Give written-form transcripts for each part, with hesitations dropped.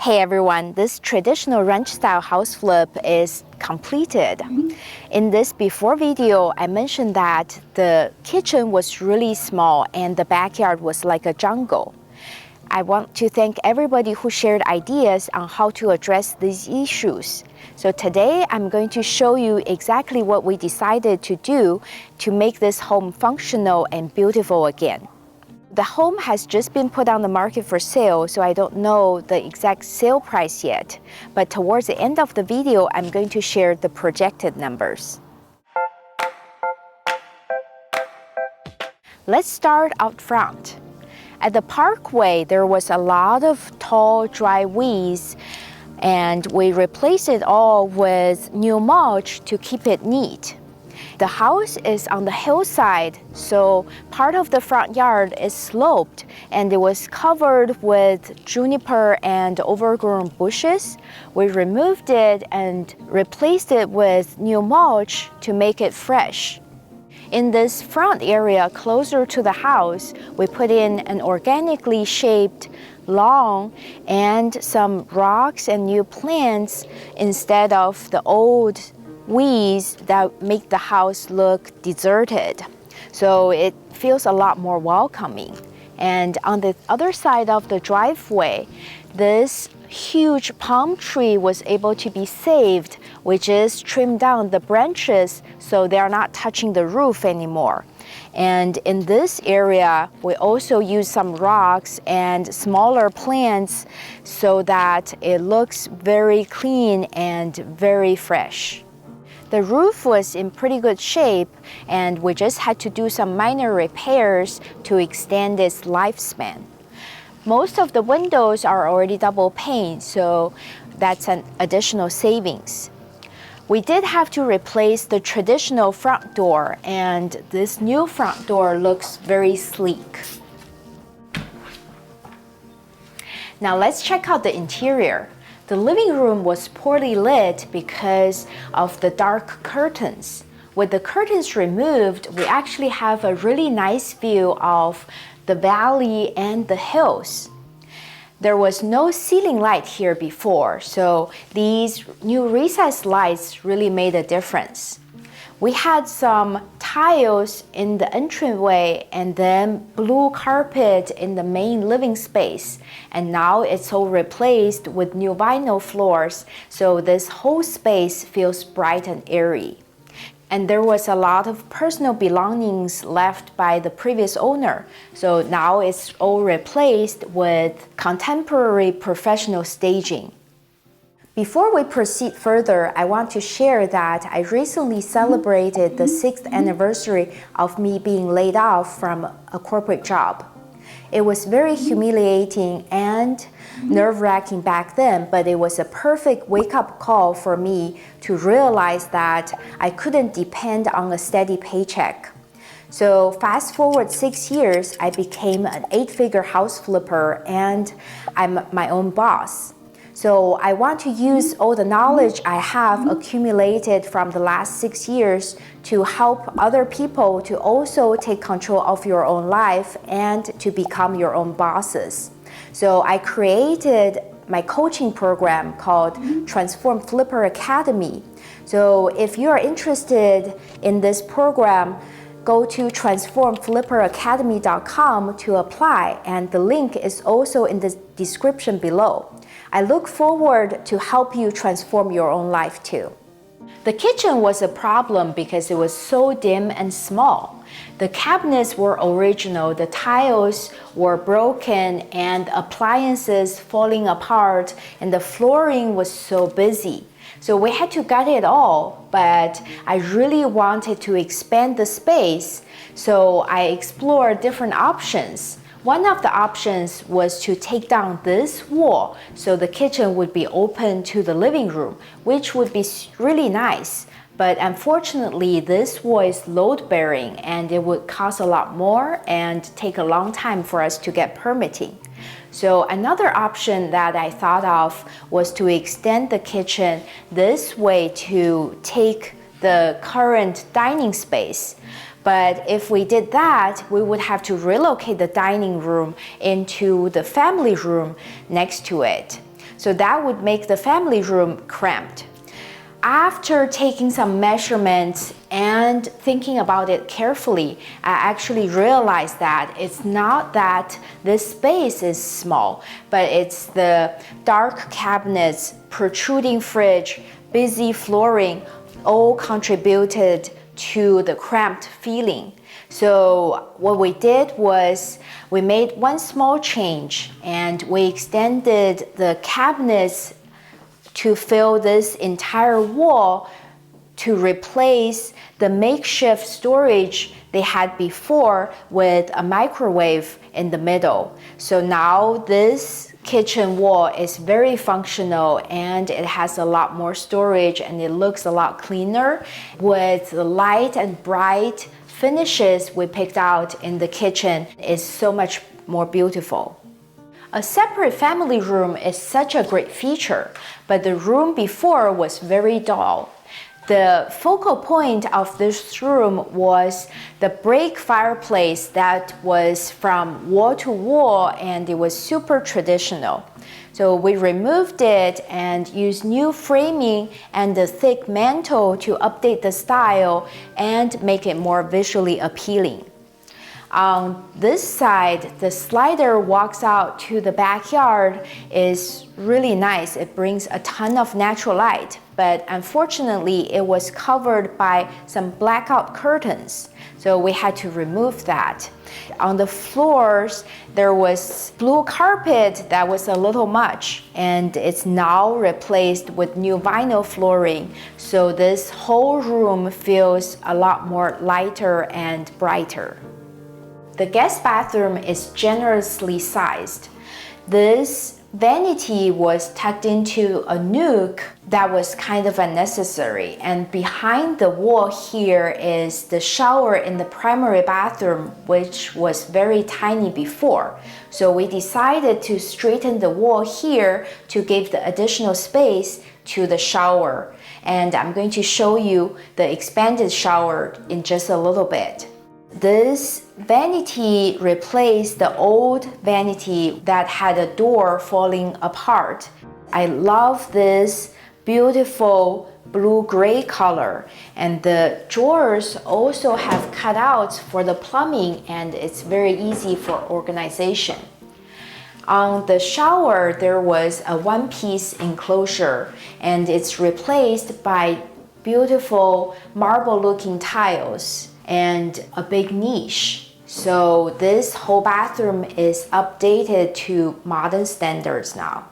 Hey everyone, this traditional ranch-style house flip is completed. In this before video, I mentioned that the kitchen was really small and the backyard was like a jungle. I want to thank everybody who shared ideas on how to address these issues. So today I'm going to show you exactly what we decided to do to make this home functional and beautiful again. The home has just been put on the market for sale, so I don't know the exact sale price yet. But towards the end of the video, I'm going to share the projected numbers. Let's start out front. At the parkway, there was a lot of tall, dry weeds, and we replaced it all with new mulch to keep it neat. The house is on the hillside, so part of the front yard is sloped and it was covered with juniper and overgrown bushes. We removed it and replaced it with new mulch to make it fresh. In this front area closer to the house, we put in an organically shaped lawn and some rocks and new plants instead of the old weeds that make the house look deserted. So it feels a lot more welcoming. And on the other side of the driveway, this huge palm tree was able to be saved. We just trimmed down the branches so they are not touching the roof anymore. And in this area, we also use some rocks and smaller plants so that it looks very clean and very fresh. The roof was in pretty good shape, and we just had to do some minor repairs to extend its lifespan. Most of the windows are already double pane, so that's an additional savings. We did have to replace the traditional front door, and this new front door looks very sleek. Now let's check out the interior. The living room was poorly lit because of the dark curtains. With the curtains removed, we actually have a really nice view of the valley and the hills. There was no ceiling light here before, so these new recessed lights really made a difference. We had some tiles in the entryway and then blue carpet in the main living space. And now it's all replaced with new vinyl floors, so this whole space feels bright and airy. And there was a lot of personal belongings left by the previous owner, so now it's all replaced with contemporary professional staging. Before we proceed further, I want to share that I recently celebrated the 6th anniversary of me being laid off from a corporate job. It was very humiliating and nerve-wracking back then, but it was a perfect wake-up call for me to realize that I couldn't depend on a steady paycheck. So fast forward 6 years, I became an 8-figure house flipper and I'm my own boss. So I want to use all the knowledge I have accumulated from the last 6 years to help other people to also take control of your own life and to become your own bosses. So I created my coaching program called Transform Flipper Academy. So if you are interested in this program, go to transformflipperacademy.com to apply, and the link is also in the description below. I look forward to help you transform your own life too. The kitchen was a problem because it was so dim and small. The cabinets were original, the tiles were broken and appliances falling apart, and the flooring was so busy. So we had to gut it all, but I really wanted to expand the space, so I explored different options. One of the options was to take down this wall so the kitchen would be open to the living room, which would be really nice. But unfortunately, this wall is load-bearing and it would cost a lot more and take a long time for us to get permitting. So another option that I thought of was to extend the kitchen this way to take the current dining space. But if we did that, we would have to relocate the dining room into the family room next to it. So that would make the family room cramped. After taking some measurements and thinking about it carefully, I actually realized that it's not that this space is small, but it's the dark cabinets, protruding fridge, busy flooring, all contributed to the cramped feeling. So what we did was we made one small change and we extended the cabinets to fill this entire wall to replace the makeshift storage they had before with a microwave in the middle. So now this kitchen wall is very functional and it has a lot more storage and it looks a lot cleaner with the light and bright finishes we picked out in the kitchen. Is so much more beautiful. A separate family room is such a great feature, but the room before was very dull. The focal point of this room was the brick fireplace that was from wall to wall and it was super traditional. So we removed it and used new framing and the thick mantle to update the style and make it more visually appealing. On this side, the slider walks out to the backyard is really nice. It brings a ton of natural light, but unfortunately it was covered by some blackout curtains, so we had to remove that. On the floors, there was blue carpet that was a little much, and it's now replaced with new vinyl flooring, so this whole room feels a lot more lighter and brighter. The guest bathroom is generously sized. This vanity was tucked into a nook that was kind of unnecessary, and behind the wall here is the shower in the primary bathroom, which was very tiny before. So we decided to straighten the wall here to give the additional space to the shower, and I'm going to show you the expanded shower in just a little bit. This vanity replaced the old vanity that had a door falling apart. I love this beautiful blue-gray color, and the drawers also have cutouts for the plumbing and it's very easy for organization. On the shower, there was a one-piece enclosure and it's replaced by beautiful marble-looking tiles and a big niche. So this whole bathroom is updated to modern standards now.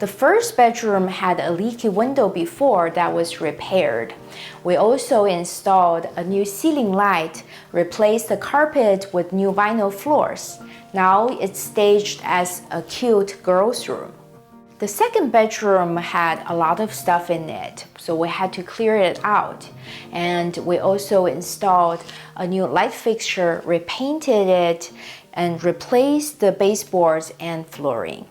The first bedroom had a leaky window before that was repaired. We also installed a new ceiling light, replaced the carpet with new vinyl floors. Now it's staged as a cute girls' room. The second bedroom had a lot of stuff in it, so we had to clear it out. And we also installed a new light fixture, repainted it, and replaced the baseboards and flooring.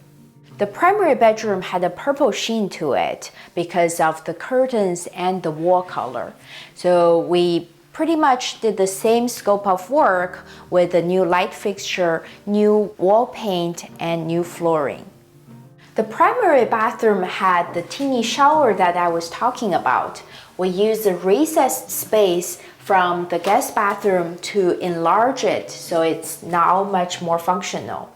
The primary bedroom had a purple sheen to it because of the curtains and the wall color. So we pretty much did the same scope of work with a new light fixture, new wall paint, and new flooring. The primary bathroom had the teeny shower that I was talking about. We used the recessed space from the guest bathroom to enlarge it, so it's now much more functional.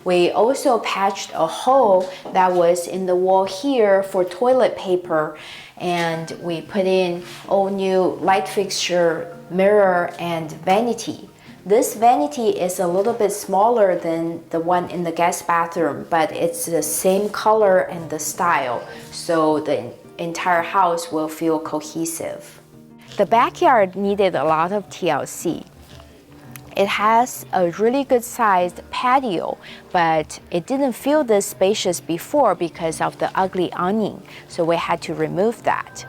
We also patched a hole that was in the wall here for toilet paper, and we put in all new light fixture, mirror, and vanity. This vanity is a little bit smaller than the one in the guest bathroom, but it's the same color and the style, so the entire house will feel cohesive. The backyard needed a lot of TLC. It has a really good sized patio, but it didn't feel this spacious before because of the ugly awning, so we had to remove that.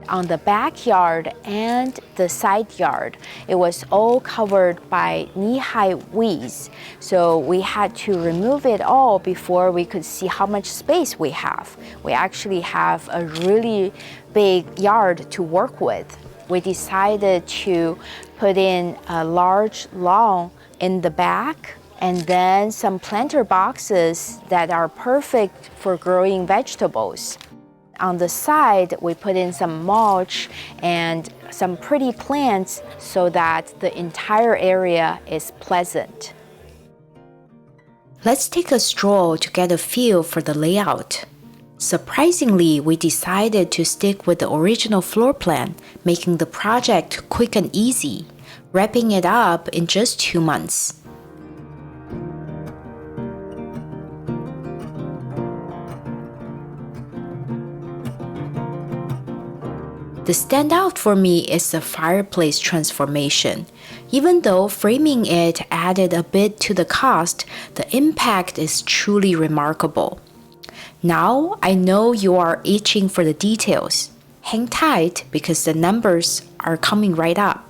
On the backyard and the side yard, it was all covered by knee-high weeds, so we had to remove it all before we could see how much space we have. We actually have a really big yard to work with. We decided to put in a large lawn in the back and then some planter boxes that are perfect for growing vegetables. On the side, we put in some mulch and some pretty plants so that the entire area is pleasant. Let's take a stroll to get a feel for the layout. Surprisingly, we decided to stick with the original floor plan, making the project quick and easy, wrapping it up in just 2 months. The standout for me is the fireplace transformation. Even though framing it added a bit to the cost, the impact is truly remarkable. Now I know you are itching for the details. Hang tight because the numbers are coming right up.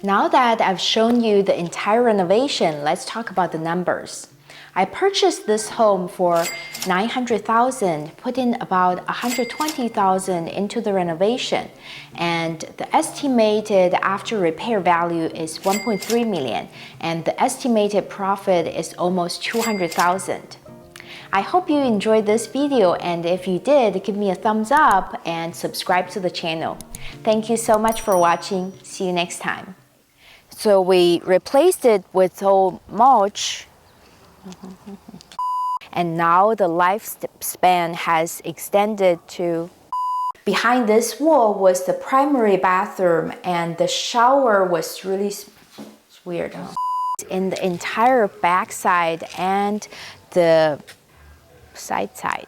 Now that I've shown you the entire renovation, let's talk about the numbers. I purchased this home for $900,000, put in about $120,000 into the renovation, and the estimated after repair value is $1.3 million, and the estimated profit is almost $200,000. I hope you enjoyed this video, and if you did, give me a thumbs up and subscribe to the channel. Thank you so much for watching. See you next time. So we replaced it with old mulch, and now the lifespan has extended to... Behind this wall was the primary bathroom, and the shower was really... It's weird, huh? In the entire backside and the side.